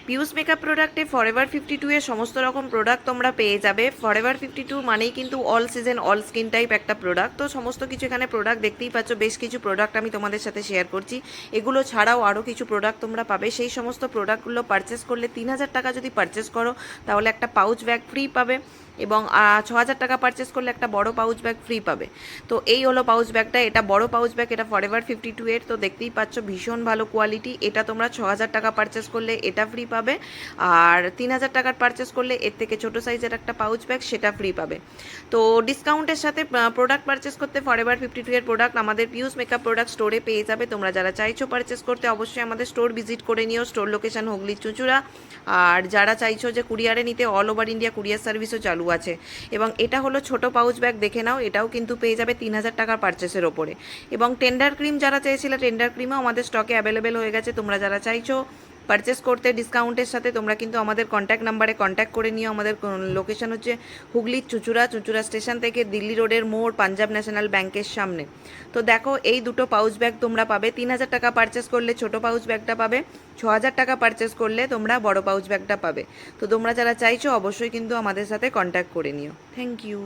পিউস makeup প্রোডাক্টে forever 52 এর সমস্ত রকম প্রোডাক্ট তোমরা পেয়ে যাবে। ফরএভার 52 মানেই কিন্তু all season all skin type একটা প্রোডাক্ট। তো সমস্ত কিছু এখানে প্রোডাক্ট দেখতেই পাচ্ছ, বেশ কিছু প্রোডাক্ট আমি তোমাদের সাথে শেয়ার করছি। এগুলো ছাড়াও আরও কিছু প্রোডাক্ট তোমরা পাবে। সেই সমস্ত প্রোডাক্টগুলো পারচেস করলে 3000 টাকা যদি পারচেস করো তাহলে একটা পাউচ ব্যাগ ফ্রি পাবে, এবং 6000 টাকা পারচেস করলে একটা বড় পাউচ ব্যাগ ফ্রি পাবে। তো এই হলো পাউচ ব্যাগটা, এটা বড় পাউচ ব্যাগ, এটা ফরএভার 52 এর। তো দেখতেই পাচ্ছ ভীষণ ভালো কোয়ালিটি। এটা তোমরা 6000 টাকা পারচেস করলে এটা ফ্রি পাবে, আর 3000 টাকার পারচেস করলে এর থেকে ছোটো সাইজের একটা পাউচ ব্যাগ সেটা ফ্রি পাবে। তো ডিসকাউন্টের সাথে প্রোডাক্ট পারচেস করতে ফরএভার 52 এর প্রোডাক্ট আমাদের পিউস মেকআপ প্রোডাক্ট স্টোরে পেয়ে যাবে। তোমরা যারা চাইছো পারচেস করতে অবশ্যই আমাদের স্টোর ভিজিট করে নিও। স্টোর লোকেশন হুগলি চুঁচুড়া। আর যারা চাইছো যে কুরিয়ারে নিতে, অল ওভার ইন্ডিয়া কুরিয়ার সার্ভিসও চালু আছে। এবং এটা হলো ছোট পাউচ ব্যাগ, দেখে নাও, এটাও কিন্তু পেয়ে যাবে 3000 টাকার পারচেসের ওপরে। এবং টেন্ডার ক্রিম যারা চেয়েছিলে, টেন্ডার ক্রিমও আমাদের স্টকে অ্যাভেলেবেল হয়ে গেছে। তোমরা যারা চাইছো পারচেস করতে ডিসকাউন্টের সাথে তোমরা কিন্তু আমাদের কন্ট্যাক্ট নাম্বারে কন্ট্যাক্ট করে নিও। আমাদের লোকেশন হচ্ছে হুগলি চুঁচুড়া, চুঁচুড়া স্টেশন থেকে দিল্লি রোডের মোড়, পাঞ্জাব ন্যাশনাল ব্যাংকের সামনে। তো দেখো এই দুটো পাউচ ব্যাগ তোমরা পাবে। 3000 টাকা পারচেস করলে ছোট পাউচ ব্যাগটা পাবে, 6000 টাকা পারচেস করলে তোমরা বড় পাউচ ব্যাগটা পাবে। তো তোমরা যারা চাইছো অবশ্যই কিন্তু আমাদের সাথে কন্ট্যাক্ট করে নিও। Thank you.